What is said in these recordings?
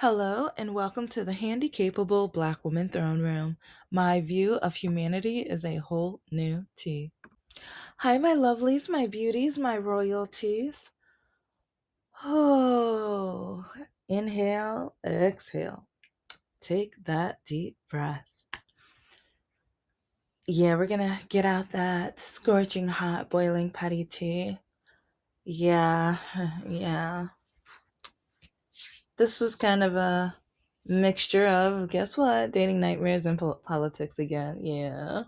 Hello, and welcome to the Handy Capable Black Woman Throne Room. My view of humanity is a whole new tea. Hi, my lovelies, my beauties, my royalties. Oh, inhale, exhale. Take that deep breath. Yeah, we're gonna get out that scorching hot boiling patty tea. Yeah, yeah. This was kind of a mixture of, guess what? Dating nightmares and politics again. Yeah.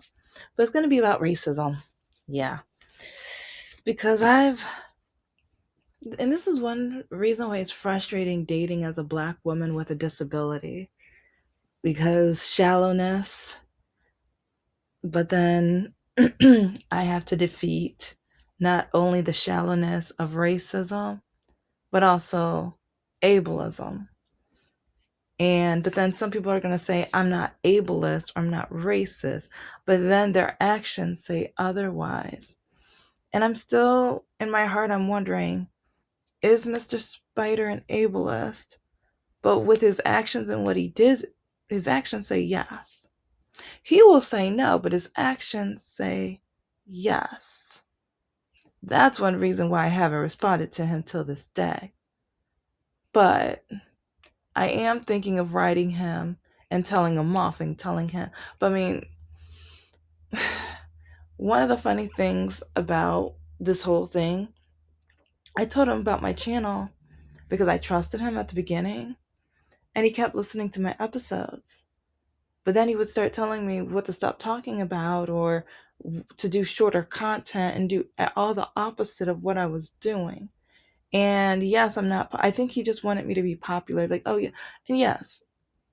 But it's going to be about racism. Yeah. Because and this is one reason why it's frustrating dating as a black woman with a disability. Because shallowness, but then I have to defeat not only the shallowness of racism, but also ableism. But then some people are going to say, I'm not ableist or I'm not racist, but then their actions say otherwise. And I'm still, in my heart, I'm wondering, is Mr. Spider an ableist? But with his actions and what he did, his actions say yes. He will say no, but his actions say yes. That's one reason why I haven't responded to him till this day. But I am thinking of writing him and telling him off and telling him. But I mean, one of the funny things about this whole thing, I told him about my channel because I trusted him at the beginning and he kept listening to my episodes. But then he would start telling me what to stop talking about or to do shorter content and do all the opposite of what I was doing. And yes, I think he just wanted me to be popular. Like, oh yeah. And yes,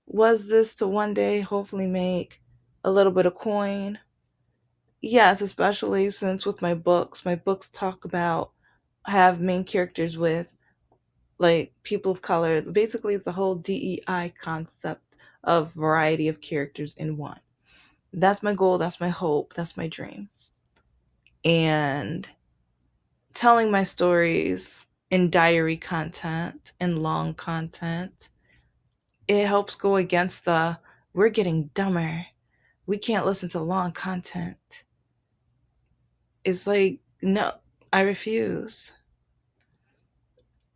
was this to one day hopefully make a little bit of coin? Yes, especially since with my books talk about have main characters with like people of color. Basically, it's the whole DEI concept of variety of characters in one. That's my goal, that's my hope, that's my dream. And telling my stories in diary content and long content, it helps go against the we're getting dumber. We can't listen to long content. It's like, no, I refuse.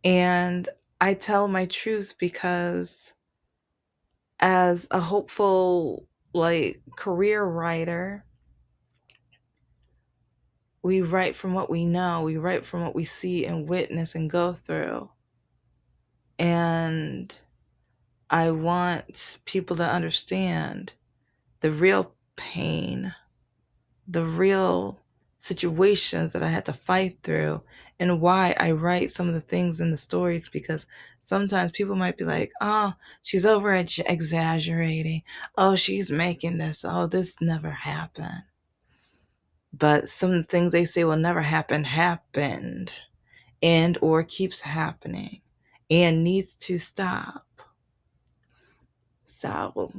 And I tell my truth because as a hopeful like career writer, we write from what we know, we write from what we see and witness and go through. And I want people to understand the real pain, the real situations that I had to fight through, and why I write some of the things in the stories, because sometimes people might be like, oh, she's over exaggerating. Oh, she's making this. Oh, this never happened. But some of the things they say will never happen happened and or keeps happening and needs to stop. So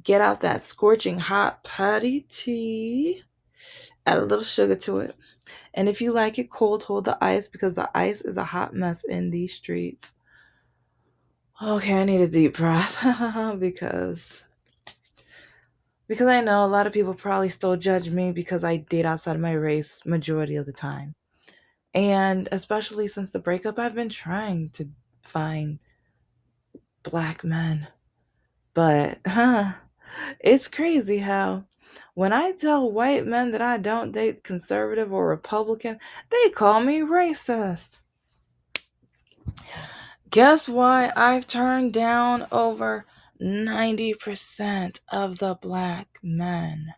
get out that scorching hot putty tea, add a little sugar to it. And if you like it cold, hold the ice because the ice is a hot mess in these streets. Okay, I need a deep breath because I know a lot of people probably still judge me because I date outside of my race majority of the time. And especially since the breakup, I've been trying to find black men. But it's crazy how when I tell white men that I don't date conservative or Republican, they call me racist. Guess why I've turned down over 90% of the black men?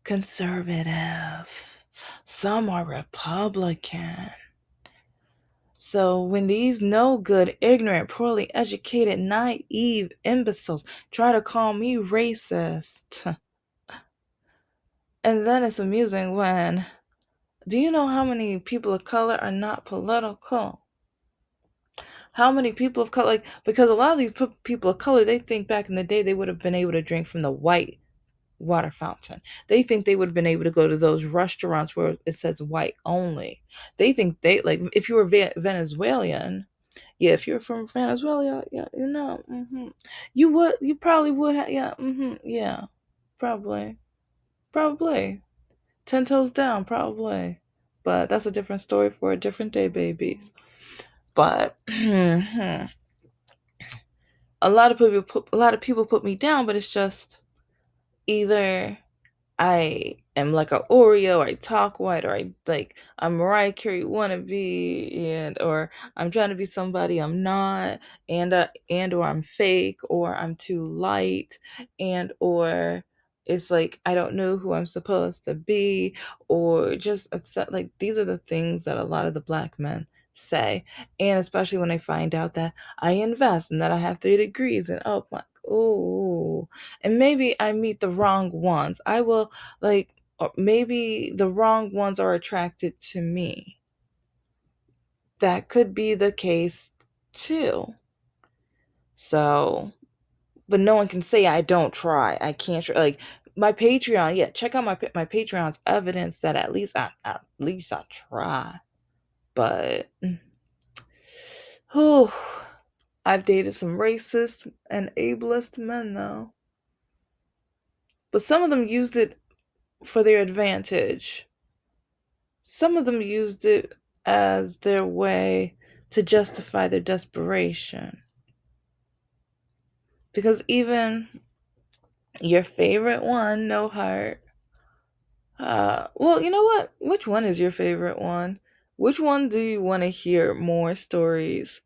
Conservative. Some are Republican. So when these no good, ignorant, poorly educated, naive imbeciles try to call me racist, and then it's amusing when, do you know how many people of color are not political? How many people of color, like, because a lot of these people of color, they think back in the day they would have been able to drink from the white water fountain. They think they would have been able to go to those restaurants where it says white only. They think they, like, if you were Venezuelan, Yeah, if you're from Venezuela, yeah, you probably would have, yeah, yeah, probably, probably, 10 toes down, probably. But that's a different story for a different day, babies. But a lot of people put me down, but it's just either I am like a Oreo, or I talk white, or I'm Mariah Carey wannabe, and or I'm trying to be somebody I'm not, and or I'm fake, or I'm too light, and or it's like I don't know who I'm supposed to be, or just like these are the things that a lot of the black men say, and especially when I find out that I invest and that I have 3 degrees, and oh my, oh, and maybe I meet the wrong ones. I will, like, or maybe the wrong ones are attracted to me. That could be the case too. So, but no one can say I don't try. I can't try. Like my Patreon, yeah, check out my Patreon's evidence that at least I try. But whew, I've dated some racist and ableist men though. But some of them used it for their advantage. Some of them used it as their way to justify their desperation. Because even your favorite one, No Heart, well, you know what? Which one is your favorite one? Which one do you want to hear more stories?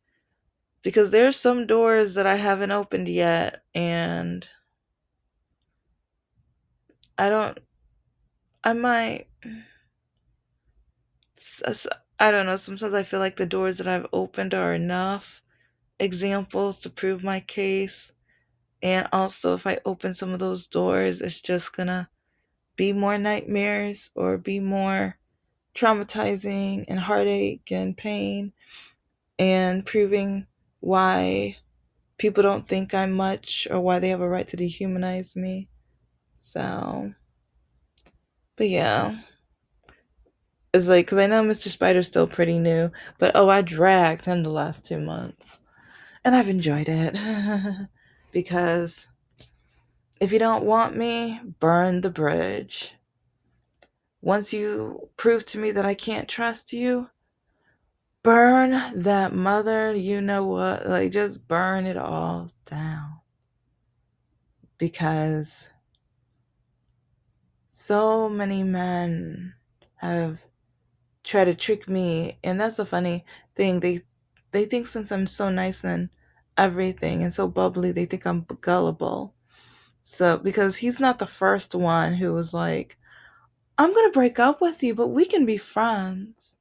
Because there's some doors that I haven't opened yet, and I don't, I might, I don't know, sometimes I feel like the doors that I've opened are enough examples to prove my case. And also, if I open some of those doors, it's just gonna be more nightmares or be more traumatizing and heartache and pain and proving why people don't think I'm much or why they have a right to dehumanize me. So, but yeah. It's like, because I know Mr. Spider's still pretty new, but oh, I dragged him the last 2 months. And I've enjoyed it. Because if you don't want me, burn the bridge. Once you prove to me that I can't trust you, burn that mother, you know what? Like, just burn it all down. Because so many men have tried to trick me. And that's a funny thing. They think since I'm so nice and everything and so bubbly, they think I'm gullible. So, because he's not the first one who was like, I'm going to break up with you, but we can be friends.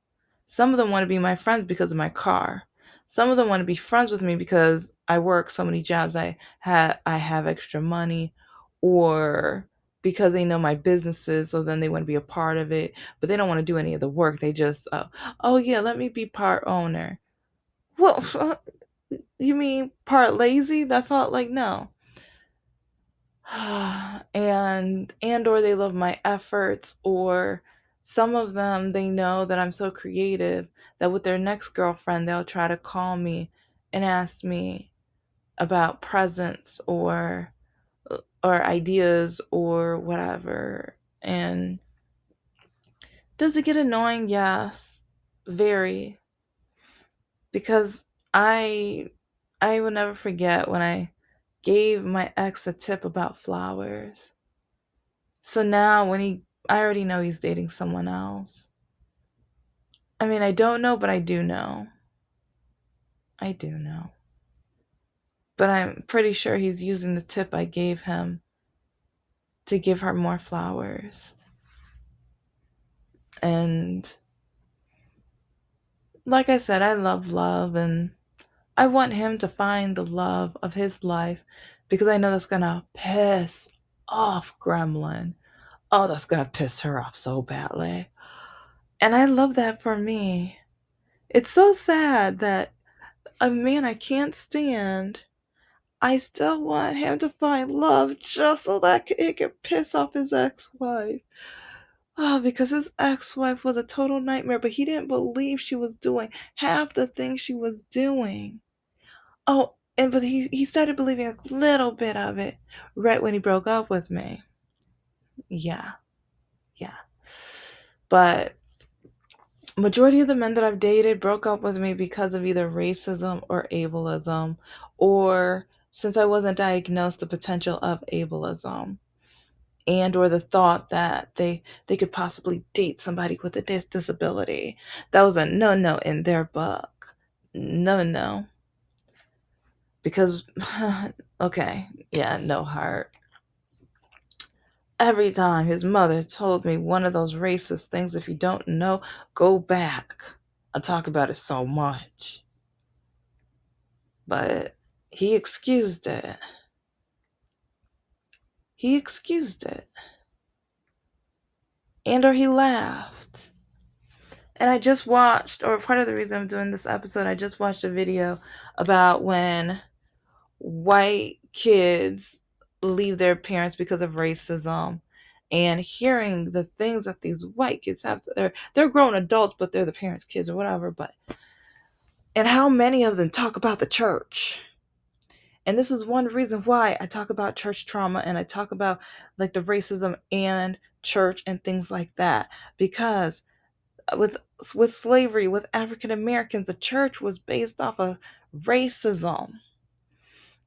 Some of them want to be my friends because of my car. Some of them want to be friends with me because I work so many jobs. I have extra money, or because they know my businesses, so then they want to be a part of it, but they don't want to do any of the work. They just, oh yeah, let me be part owner. Well, you mean part lazy? That's all. Like, no. And or they love my efforts, or some of them, they know that I'm so creative that with their next girlfriend they'll try to call me and ask me about presents or ideas or whatever. And does it get annoying? Yes, very. Because I will never forget when I gave my ex a tip about flowers. So now I already know he's dating someone else. I mean, I don't know, but I do know. I do know. But I'm pretty sure he's using the tip I gave him to give her more flowers. And like I said, I love, and I want him to find the love of his life, because I know that's gonna piss off Gremlin. Oh, that's gonna piss her off so badly. And I love that for me. It's so sad that a man I can't stand, I still want him to find love just so that it can piss off his ex-wife. because his ex-wife was a total nightmare, but he didn't believe she was doing half the things she was doing. Oh, but he started believing a little bit of it right when he broke up with me. Yeah, yeah. But majority of the men that I've dated broke up with me because of either racism or ableism, or since I wasn't diagnosed, the potential of ableism, and or the thought that they could possibly date somebody with a disability. That was a no in their book. No, because okay, yeah, no heart. Every time his mother told me one of those racist things, if you don't know, go back. I talk about it so much. But he excused it. He excused it. And or he laughed. And I just watched, or part of the reason I'm doing this episode, I just watched a video about when white kids leave their parents because of racism, and hearing the things that these white kids have to, they're grown adults, but they're the parents' kids or whatever, but and how many of them talk about the church. And this is one reason why I talk about church trauma, and I talk about like the racism and church and things like that, because with slavery, with African Americans, the church was based off of racism.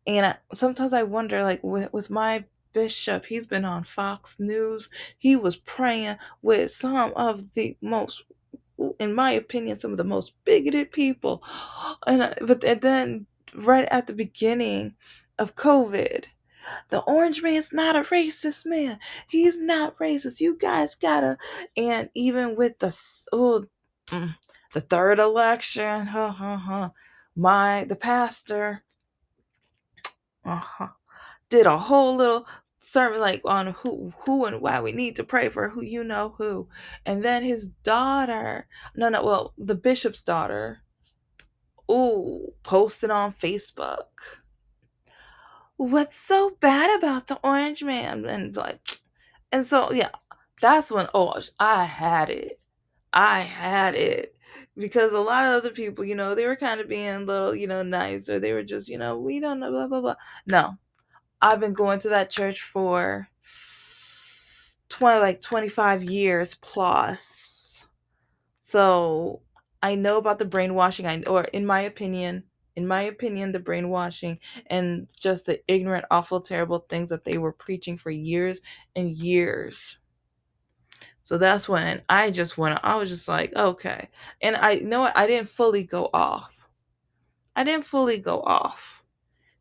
And sometimes I wonder, like with my bishop, he's been on Fox News. He was praying with some of the most, in my opinion, some of the most bigoted people. And then right at the beginning of COVID, the orange man's not a racist man. He's not racist. You guys gotta. And even with the third election, the pastor, uh did a whole little sermon like on who and why we need to pray for who you know who. And then his daughter, well, the bishop's daughter, posted on Facebook, what's so bad about the orange man? And like, and so yeah, that's when I had it because a lot of other people, they were kind of being a little, nice, or they were just, we don't know, blah blah blah. No, I've been going to that church for 25 years plus. So I know about the brainwashing, or in my opinion, the brainwashing and just the ignorant, awful, terrible things that they were preaching for years and years. So that's when I was just like, okay. And I know what, I didn't fully go off.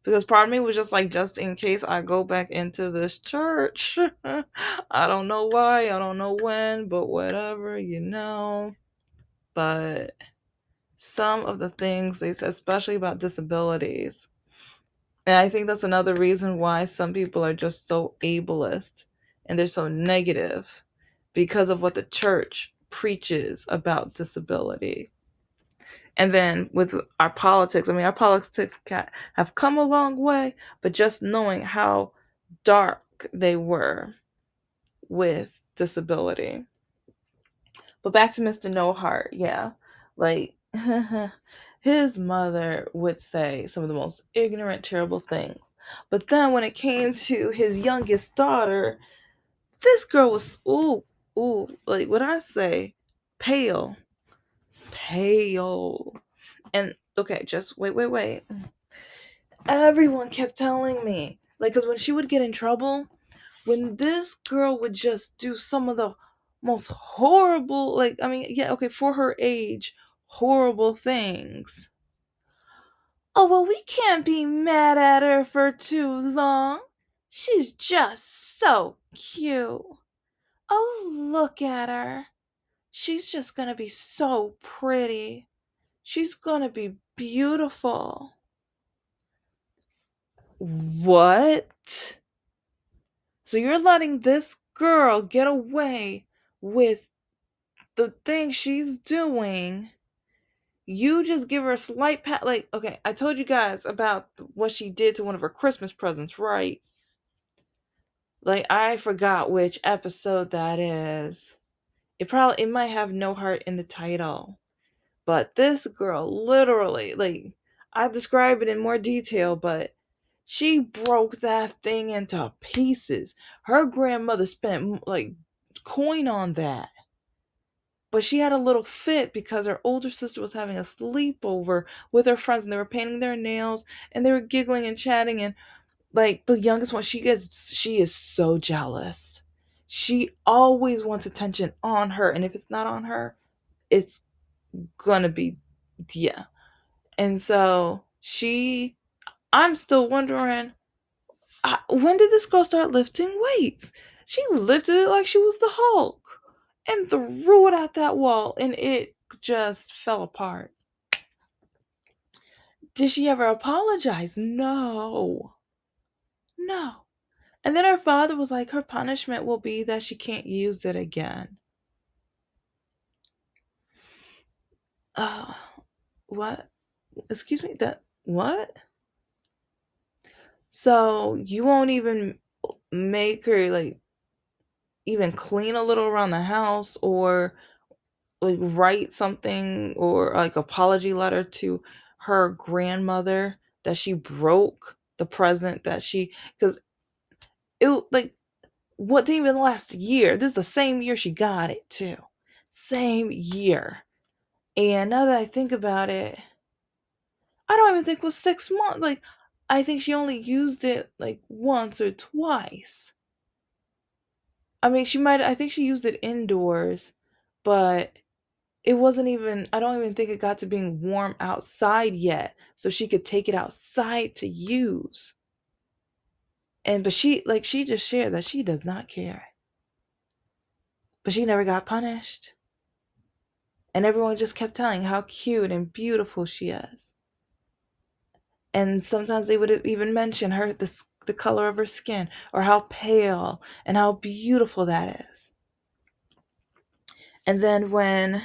Because part of me was just like, just in case I go back into this church. I don't know why, I don't know when, but whatever. But some of the things they said, especially about disabilities, and I think that's another reason why some people are just so ableist and they're so negative, because of what the church preaches about disability. And then with our politics, I mean, our politics have come a long way, but just knowing how dark they were with disability. But back to Mr. No Heart, yeah. Like, his mother would say some of the most ignorant, terrible things. But then when it came to his youngest daughter, this girl was, like when I say pale, pale. And okay, just wait. Everyone kept telling me, like, because when she would get in trouble, when this girl would just do some of the most horrible, like, I mean, yeah, okay, for her age, horrible things. Oh, well, we can't be mad at her for too long. She's just so cute. Oh, look at her. She's just gonna be so pretty. She's gonna be beautiful. What? So you're letting this girl get away with the thing she's doing? You just give her a slight pat. Like, okay, I told you guys about what she did to one of her Christmas presents, right? Like, I forgot which episode that is. It might have no heart in the title, but this girl literally, like, I describe it in more detail, but she broke that thing into pieces. Her grandmother spent like coin on that. But she had a little fit because her older sister was having a sleepover with her friends and they were painting their nails and they were giggling and chatting, and like the youngest one, she is so jealous. She always wants attention on her, and if it's not on her, it's gonna be, yeah. And so I'm still wondering, when did this girl start lifting weights? She lifted it like she was the Hulk and threw it at that wall, and it just fell apart. Did she ever apologize? No. No. And then her father was like, her punishment will be that she can't use it again. Uh, what? Excuse me? That, what? So you won't even make her, like, even clean a little around the house, or like write something or like apology letter to her grandmother that she broke the present that she, because it, like, what didn't even last a year. This is the same year she got it too. Same year. And now that I think about it, I don't even think it was 6 months. Like, I think she only used it like once or twice. I mean, I think she used it indoors, but it wasn't even, I don't even think it got to being warm outside yet. So she could take it outside to use. But she just shared that she does not care. But she never got punished. And everyone just kept telling how cute and beautiful she is. And sometimes they would even mention the color of her skin, or how pale and how beautiful that is. And then when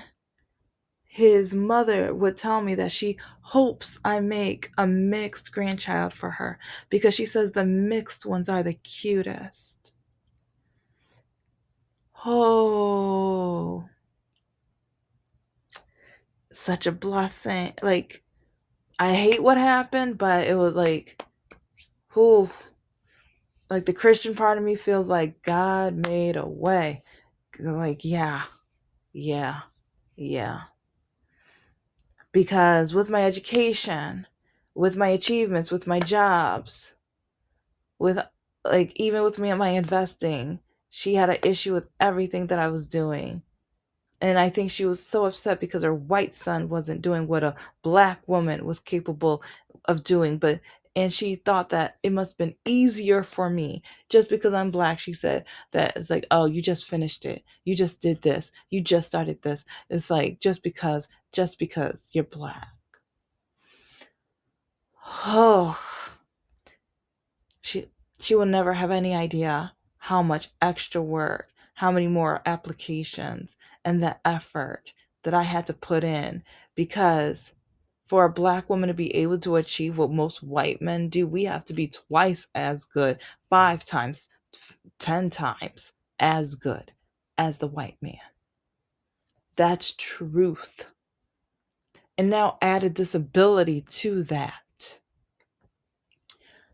his mother would tell me that she hopes I make a mixed grandchild for her because she says the mixed ones are the cutest. Oh, such a blessing. Like, I hate what happened, but it was like, whew, like the Christian part of me feels like God made a way. Like, yeah, yeah, yeah. Because with my education, with my achievements, with my jobs, with, like, even with me and my investing, she had an issue with everything that I was doing. And I think she was so upset because her white son wasn't doing what a black woman was capable of doing. And she thought that it must have been easier for me just because I'm black. She said that it's like, oh, you just finished it. You just did this. You just started this. It's like, just because you're black. Oh, she she will never have any idea how much extra work, how many more applications, and the effort that I had to put in, because for a black woman to be able to achieve what most white men do, we have to be twice as good, 5 times, 10 times as good as the white man. That's truth. And now add a disability to that.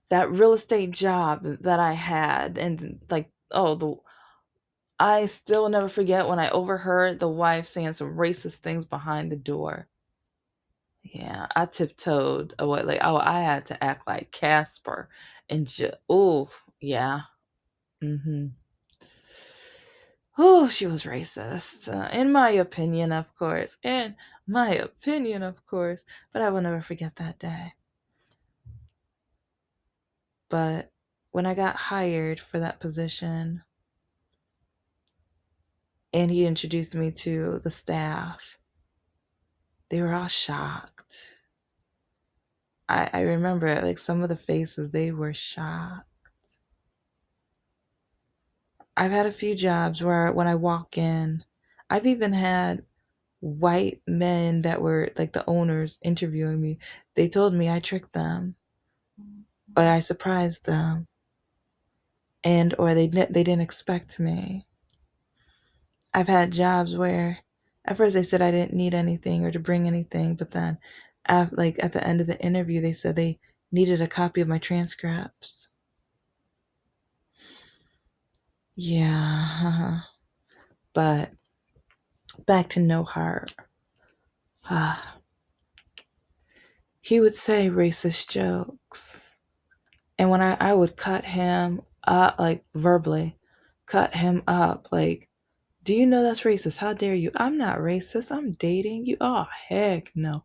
That real estate job that I had, and like, oh, the I still never forget when I overheard the wife saying some racist things behind the door. Yeah, I tiptoed away. Like, oh, I had to act like Casper and just, oh, yeah. Mm-hmm. Oh, she was racist. In my opinion, of course. In my opinion, of course. But I will never forget that day. But when I got hired for that position and he introduced me to the staff, they were all shocked. I remember, like, some of the faces, they were shocked. I've had a few jobs where when I walk in, I've even had white men that were like the owners interviewing me. They told me I tricked them, or I surprised them, and or they didn't expect me. I've had jobs where at first they said I didn't need anything or to bring anything, but then like at the end of the interview they said they needed a copy of my transcripts. Yeah. But back to No Heart. He would say racist jokes. And when I would cut him up, like verbally, cut him up, like, do you know that's racist? How dare you? I'm not racist. I'm dating you. Oh, heck no.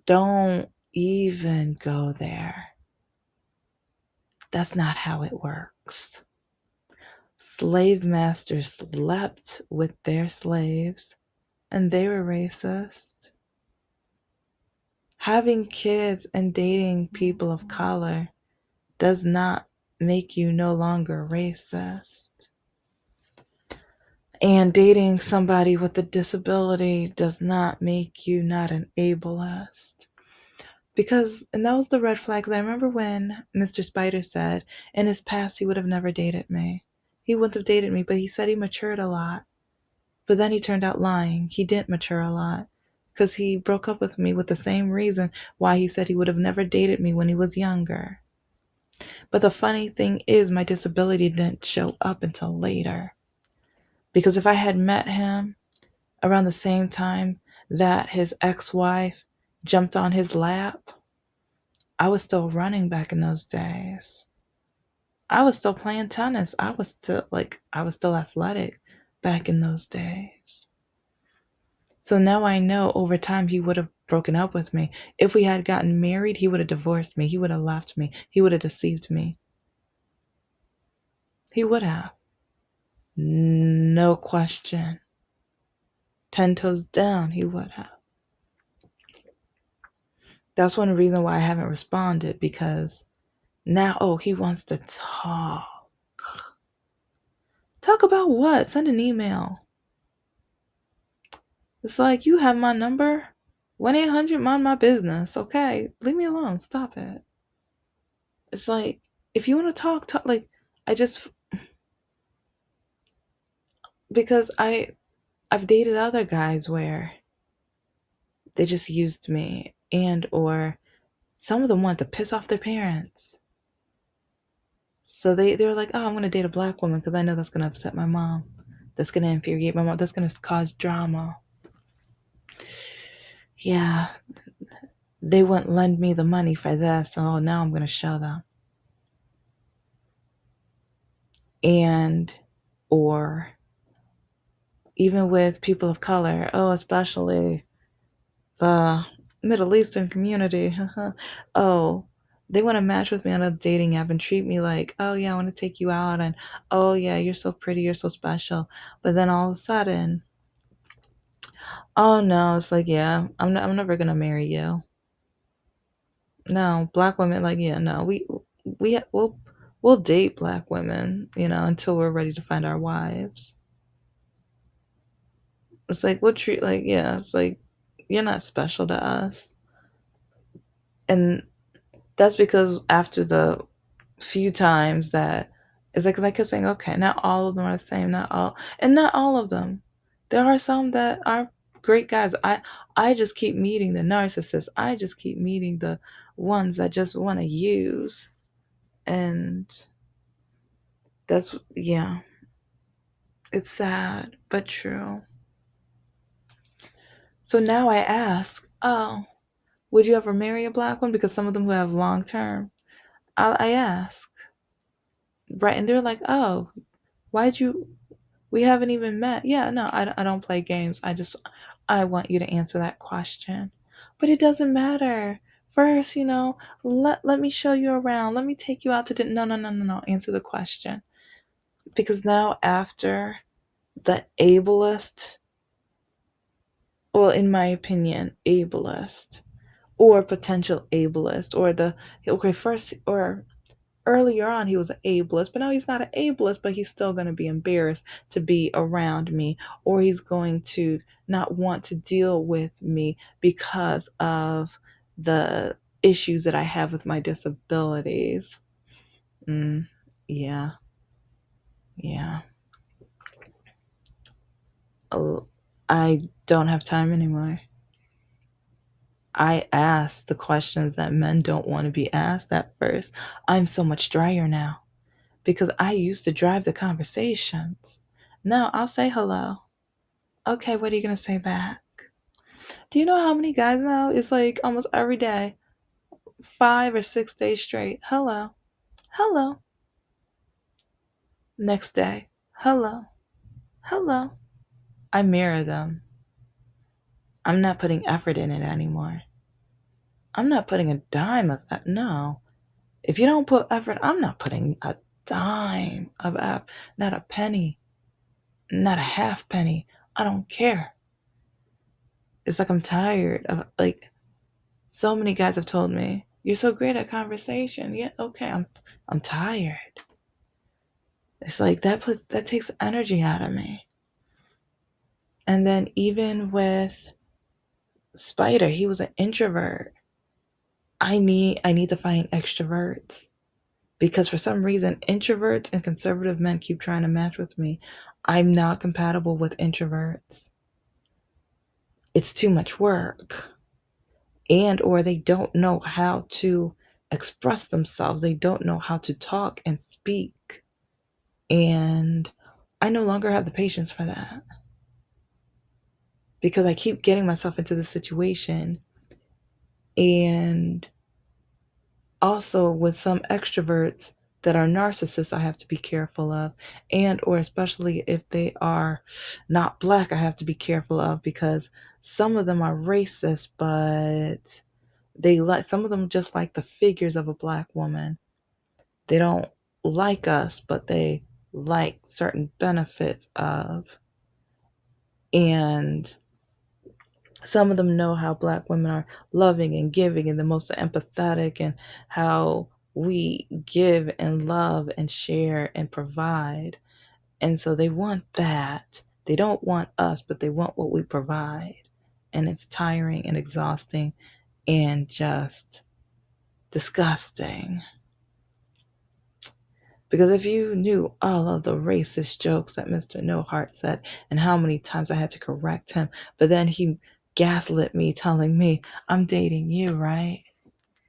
Don't even go there. That's not how it works. Slave masters slept with their slaves and they were racist. Having kids and dating people of color does not make you no longer racist. And dating somebody with a disability does not make you not an ableist. Because, and that was the red flag. I remember when Mr. Spider said in his past he would have never dated me. He wouldn't have dated me, but he said he matured a lot. But then he turned out lying. He didn't mature a lot because he broke up with me with the same reason why he said he would have never dated me when he was younger. But the funny thing is, my disability didn't show up until later. Because if I had met him around the same time that his ex wife jumped on his lap, I was still running back in those days. I was still playing tennis. I was still athletic back in those days. So now I know over time he would have broken up with me. If we had gotten married, he would have divorced me. He would have left me. He would have deceived me. He would have. No question. 10 toes down, he would have. That's one reason why I haven't responded, because now, oh, he wants to talk. Talk about what? Send an email. It's like, you have my number. 1-800, mind my business. Okay, leave me alone. Stop it. It's like, if you want to talk, talk. Like, I just, because I've dated other guys where they just used me, and or some of them wanted to piss off their parents. So they were like, oh, I'm going to date a black woman because I know that's going to upset my mom. That's going to infuriate my mom. That's going to cause drama. Yeah, they wouldn't lend me the money for this. So now I'm going to show them. And, or even with people of color, oh, especially the Middle Eastern community. Oh, they want to match with me on a dating app and treat me like, oh yeah, I want to take you out, and oh yeah, you're so pretty, you're so special. But then all of a sudden, oh no, it's like, yeah, I'm never gonna marry you. No, black women, like, yeah, no, we'll date black women, until we're ready to find our wives. It's like, we'll treat, like, yeah, it's like, you're not special to us. And that's because after the few times that it's like I kept saying, okay, not all of them are the same, not all of them. There are some that are great guys. I just keep meeting the narcissists. I just keep meeting the ones that just want to use, and that's, yeah, it's sad but true. So now I ask, oh, would you ever marry a black one? Because some of them who have long term, I ask, right, and they're like, oh, why'd you we haven't even met. Yeah, no, I don't play games. I want you to answer that question. But it doesn't matter. First, let me show you around. Let me take you out to dinner. No, no, no, no, no. Answer the question. Because now, after the ableist, well, in my opinion, ableist, or potential ableist, or okay, first, or earlier on he was an ableist, but now he's not an ableist, but he's still going to be embarrassed to be around me, or he's going to not want to deal with me because of the issues that I have with my disabilities. mm, yeah, yeah. I don't have time anymore. I ask the questions that men don't want to be asked at first. I'm so much drier now because I used to drive the conversations. Now I'll say hello. Okay, what are you going to say back? Do you know how many guys now? It's like almost every day, 5 or 6 days straight. Hello. Hello. Next day. Hello. Hello. I mirror them. I'm not putting effort in it anymore. I'm not putting a dime of effort. No. If you don't put effort, I'm not putting a dime of effort. Not a penny. Not a half penny. I don't care. It's like I'm tired of like so many guys have told me, "You're so great at conversation." Yeah, okay. I'm tired. It's like that takes energy out of me. And then even with Spider, he was an introvert. I need to find extroverts because for some reason introverts and conservative men keep trying to match with me. I'm not compatible with introverts. It's too much work. And or they don't know how to express themselves. They don't know how to talk and speak. And I no longer have the patience for that because I keep getting myself into this situation. And also with some extroverts that are narcissists, I have to be careful of. And or especially if they are not black, I have to be careful of because some of them are racist, but they like some of them just like the figures of a black woman. They don't like us, but they like certain benefits of. And some of them know how black women are loving and giving and the most empathetic and how we give and love and share and provide. And so they want that. They don't want us, but they want what we provide. And it's tiring and exhausting and just disgusting. Because if you knew all of the racist jokes that Mr. No Heart said and how many times I had to correct him, but then he gaslit me, telling me, I'm dating you, right?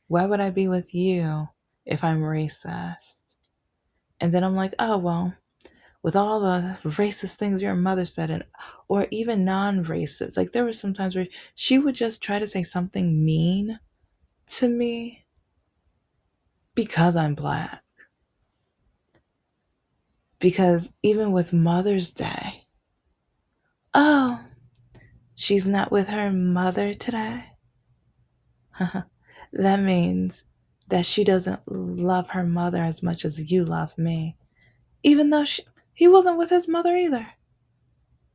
Why would I be with you if I'm racist? And then I'm like, oh, well, with all the racist things your mother said, and or even non racist, like there were some times where she would just try to say something mean to me because I'm black. Because even with Mother's Day, oh, she's not with her mother today? That means that she doesn't love her mother as much as you love me. Even though he wasn't with his mother either.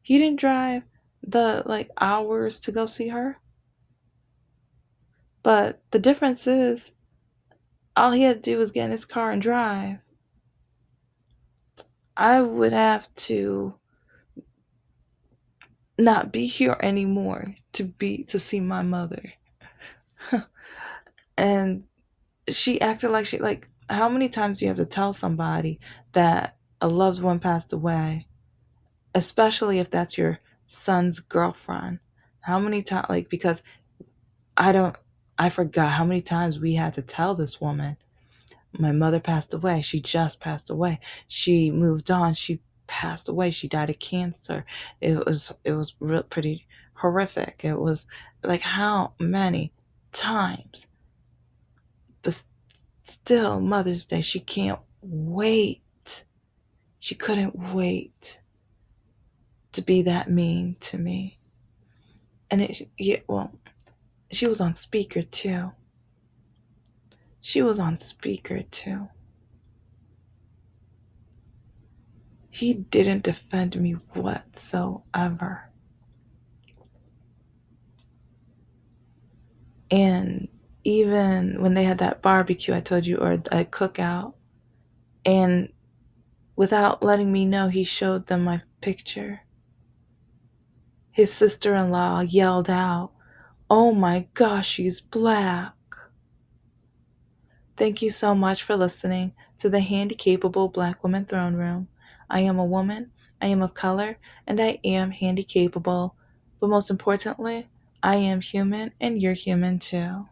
He didn't drive the hours to go see her. But the difference is all he had to do was get in his car and drive. I would have to not be here anymore to see my mother. And she acted like how many times do you have to tell somebody that a loved one passed away, especially if that's your son's girlfriend? How many times, because I don't I forgot how many times we had to tell this woman, my mother passed away, she just passed away, she moved on, she passed away, she died of cancer. It was pretty horrific. It was like, how many times? But still, Mother's Day, she can't wait. She couldn't wait to be that mean to me. And she was on speaker too. She was on speaker too. He didn't defend me whatsoever. And even when they had that barbecue I told you, or a cookout, and without letting me know, he showed them my picture. His sister-in-law yelled out, "Oh my gosh, she's black." Thank you so much for listening to the Handy Capable Black Woman Throne Room. I am a woman, I am of color, and I am handy capable. But most importantly, I am human, and you're human too.